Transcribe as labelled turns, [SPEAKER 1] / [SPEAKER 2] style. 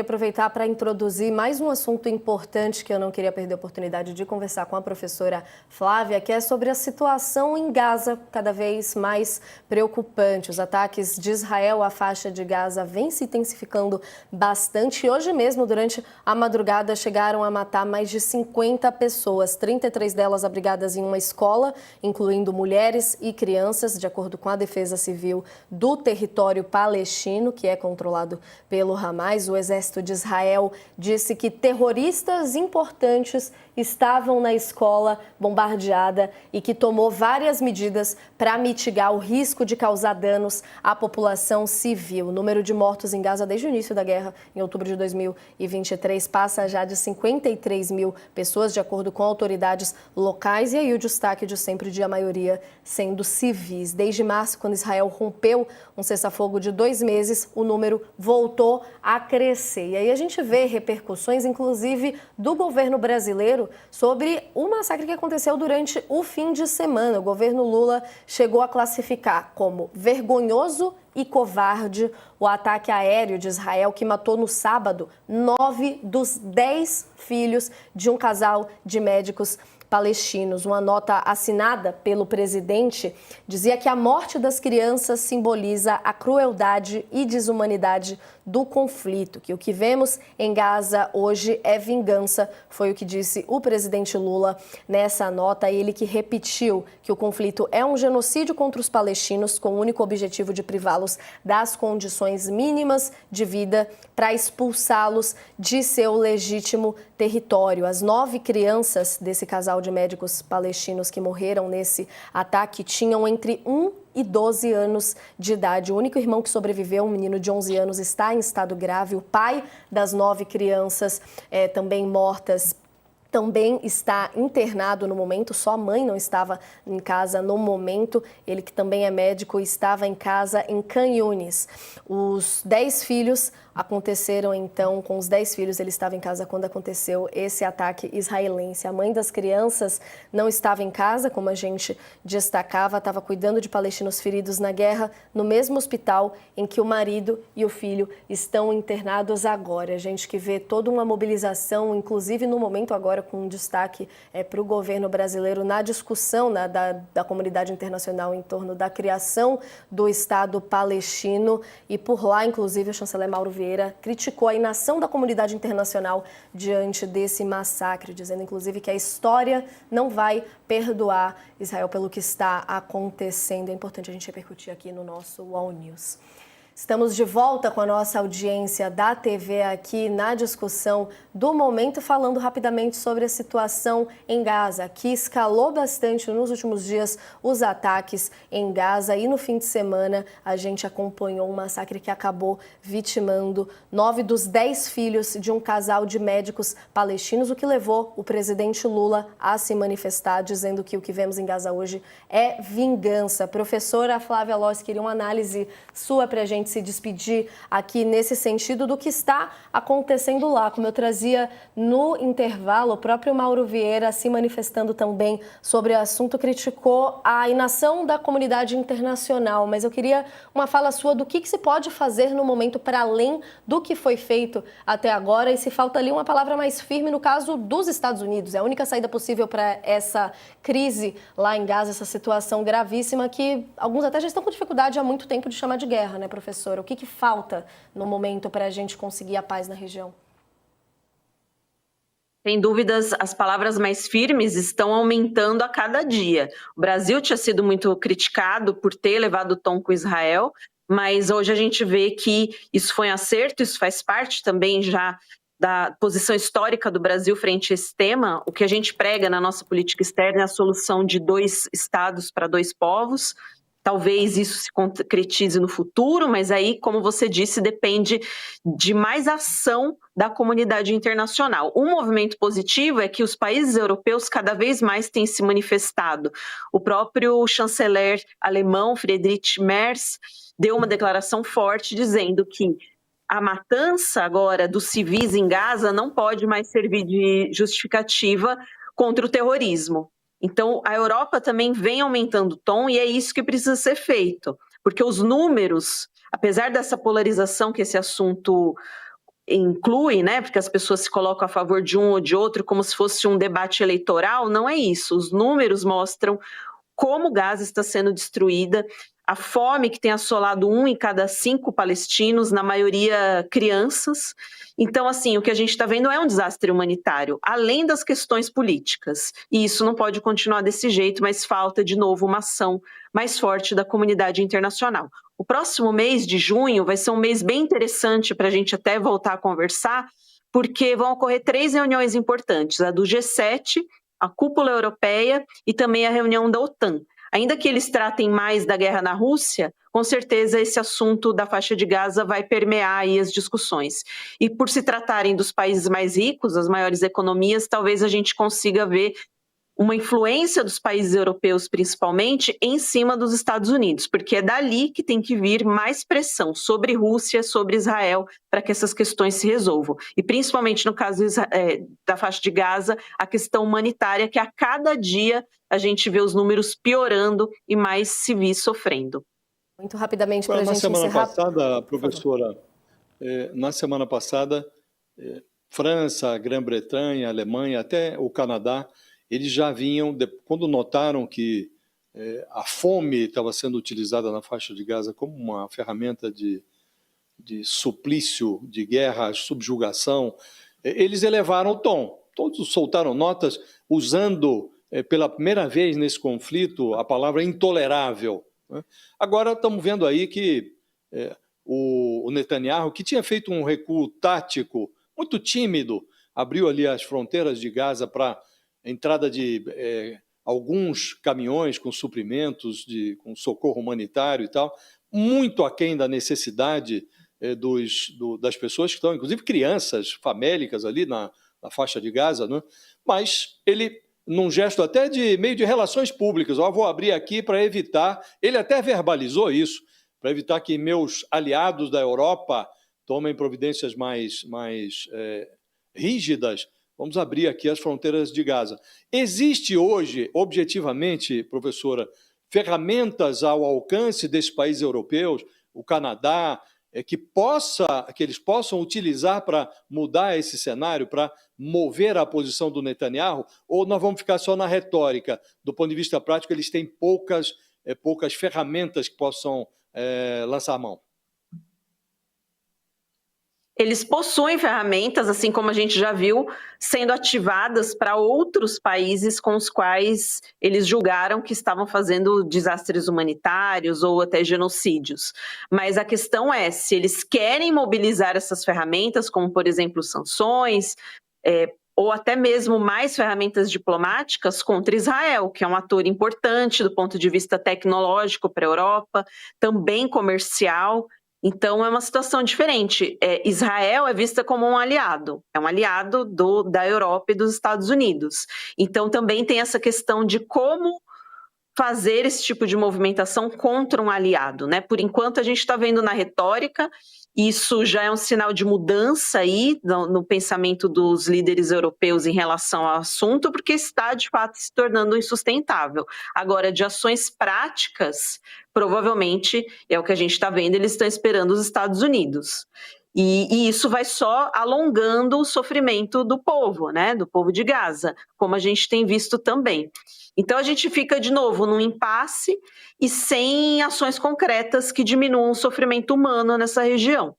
[SPEAKER 1] Aproveitar para introduzir mais um assunto importante que eu não queria perder a oportunidade de conversar com a professora Flávia, que é sobre a situação em Gaza, cada vez mais preocupante. Os ataques de Israel à faixa de Gaza vêm se intensificando bastante. Hoje mesmo, durante a madrugada, chegaram a matar mais de 50 pessoas, 33 delas abrigadas em uma escola, incluindo mulheres e crianças, de acordo com a Defesa Civil do território palestino, que é controlado pelo Hamas. O exército de Israel disse que terroristas importantes estavam na escola bombardeada e que tomou várias medidas para mitigar o risco de causar danos à população civil. O número de mortos em Gaza desde o início da guerra, em outubro de 2023, passa já de 53 mil pessoas, de acordo com autoridades locais. E aí o destaque de sempre de a maioria sendo civis. Desde março, quando Israel rompeu um cessar-fogo de 2 meses, o número voltou a crescer. E aí a gente vê repercussões, inclusive, do governo brasileiro sobre o massacre que aconteceu durante o fim de semana. O governo Lula chegou a classificar como vergonhoso e covarde o ataque aéreo de Israel, que matou no sábado 9 dos 10 filhos de um casal de médicos palestinos. Uma nota assinada pelo presidente dizia que a morte das crianças simboliza a crueldade e desumanidade do conflito, que o que vemos em Gaza hoje é vingança, foi o que disse o presidente Lula nessa nota. Ele que repetiu que o conflito é um genocídio contra os palestinos, com o único objetivo de privá-los das condições mínimas de vida para expulsá-los de seu legítimo território. As 9 crianças desse casal de médicos palestinos que morreram nesse ataque tinham entre 1 e 12 anos de idade. O único irmão que sobreviveu, um menino de 11 anos, está em estado grave. O pai das 9 crianças também mortas também está internado no momento, só a mãe não estava em casa no momento. Ele, que também é médico, estava em casa em Khan Yunis. Os 10 filhos aconteceram, então, com os 10 filhos, ele estava em casa quando aconteceu esse ataque israelense. A mãe das crianças não estava em casa, como a gente destacava, estava cuidando de palestinos feridos na guerra, no mesmo hospital em que o marido e o filho estão internados agora. A gente que vê toda uma mobilização, inclusive no momento agora, com um destaque para o governo brasileiro na discussão da comunidade internacional em torno da criação do Estado palestino. E por lá, inclusive, o chanceler Mauro Vieira criticou a inação da comunidade internacional diante desse massacre, dizendo, inclusive, que a história não vai perdoar Israel pelo que está acontecendo. É importante a gente repercutir aqui no nosso UOL News. Estamos de volta com a nossa audiência da TV aqui na discussão do momento, falando rapidamente sobre a situação em Gaza, que escalou bastante nos últimos dias os ataques em Gaza, e no fim de semana a gente acompanhou um massacre que acabou vitimando 9 dos 10 filhos de um casal de médicos palestinos, o que levou o presidente Lula a se manifestar, dizendo que o que vemos em Gaza hoje é vingança. Professora Flávia Loss, queria uma análise sua para a gente se despedir aqui nesse sentido do que está acontecendo lá. Como eu trazia no intervalo, o próprio Mauro Vieira se manifestando também sobre o assunto, criticou a inação da comunidade internacional, mas eu queria uma fala sua do que se pode fazer no momento para além do que foi feito até agora, e se falta ali uma palavra mais firme no caso dos Estados Unidos. É a única saída possível para essa crise lá em Gaza, essa situação gravíssima que alguns até já estão com dificuldade há muito tempo de chamar de guerra, né, professor? O que falta no momento para a gente conseguir a paz na região?
[SPEAKER 2] Sem dúvidas, as palavras mais firmes estão aumentando a cada dia. O Brasil tinha sido muito criticado por ter levado o tom com Israel, mas hoje a gente vê que isso foi um acerto, isso faz parte também já da posição histórica do Brasil frente a esse tema. O que a gente prega na nossa política externa é a solução de 2 estados para 2 povos. Talvez isso se concretize no futuro, mas aí, como você disse, depende de mais ação da comunidade internacional. Um movimento positivo é que os países europeus cada vez mais têm se manifestado. O próprio chanceler alemão, Friedrich Merz, deu uma declaração forte dizendo que a matança agora dos civis em Gaza não pode mais servir de justificativa contra o terrorismo. Então, a Europa também vem aumentando o tom, e é isso que precisa ser feito, porque os números, apesar dessa polarização que esse assunto inclui, né, porque as pessoas se colocam a favor de um ou de outro como se fosse um debate eleitoral, não é isso. Os números mostram como Gaza está sendo destruída, a fome que tem assolado 1 em cada 5 palestinos, na maioria crianças. Então, assim, o que a gente está vendo é um desastre humanitário, além das questões políticas. E isso não pode continuar desse jeito, mas falta, de novo, uma ação mais forte da comunidade internacional. O próximo mês de junho vai ser um mês bem interessante para a gente até voltar a conversar, porque vão ocorrer 3 reuniões importantes, a do G7, a cúpula europeia e também a reunião da OTAN. Ainda que eles tratem mais da guerra na Rússia, com certeza esse assunto da faixa de Gaza vai permear aí as discussões. E por se tratarem dos países mais ricos, as maiores economias, talvez a gente consiga ver uma influência dos países europeus, principalmente, em cima dos Estados Unidos, porque é dali que tem que vir mais pressão sobre Rússia, sobre Israel, para que essas questões se resolvam. E principalmente no caso da faixa de Gaza, a questão humanitária, que a cada dia a gente vê os números piorando e mais civis sofrendo.
[SPEAKER 1] Muito rapidamente para a gente
[SPEAKER 3] encerrar.
[SPEAKER 1] Na semana
[SPEAKER 3] passada, professora, na semana passada, França, Grã-Bretanha, Alemanha, até o Canadá, eles já vinham, quando notaram que a fome estava sendo utilizada na faixa de Gaza como uma ferramenta de suplício, de guerra, subjugação, eles elevaram o tom. Todos soltaram notas usando, pela primeira vez nesse conflito, a palavra intolerável. Agora estamos vendo aí que o Netanyahu, que tinha feito um recuo tático muito tímido, abriu ali as fronteiras de Gaza para a entrada de alguns caminhões com suprimentos, com socorro humanitário e tal, muito aquém da necessidade das pessoas que estão, inclusive crianças famélicas ali na faixa de Gaza, né? Mas ele, num gesto até de meio de relações públicas, vou abrir aqui para evitar, ele até verbalizou isso, para evitar que meus aliados da Europa tomem providências mais rígidas. Vamos abrir aqui as fronteiras de Gaza. Existe hoje, objetivamente, professora, ferramentas ao alcance desses países europeus, o Canadá, que eles possam utilizar para mudar esse cenário, para mover a posição do Netanyahu? Ou nós vamos ficar só na retórica? Do ponto de vista prático, eles têm poucas ferramentas que possam lançar a mão?
[SPEAKER 2] Eles possuem ferramentas, assim como a gente já viu, sendo ativadas para outros países com os quais eles julgaram que estavam fazendo desastres humanitários ou até genocídios. Mas a questão é se eles querem mobilizar essas ferramentas, como, por exemplo, sanções, ou até mesmo mais ferramentas diplomáticas contra Israel, que é um ator importante do ponto de vista tecnológico para a Europa, também comercial. Então, é uma situação diferente. Israel é vista como um aliado, é um aliado da Europa e dos Estados Unidos. Então, também tem essa questão de como fazer esse tipo de movimentação contra um aliado, né? Por enquanto, a gente está vendo na retórica, isso já é um sinal de mudança aí no pensamento dos líderes europeus em relação ao assunto, porque está, de fato, se tornando insustentável. Agora, de ações práticas, provavelmente, é o que a gente está vendo, eles estão esperando os Estados Unidos. E isso vai só alongando o sofrimento do povo, né? Do povo de Gaza, como a gente tem visto também. Então, a gente fica, de novo, num impasse e sem ações concretas que diminuam o sofrimento humano nessa região.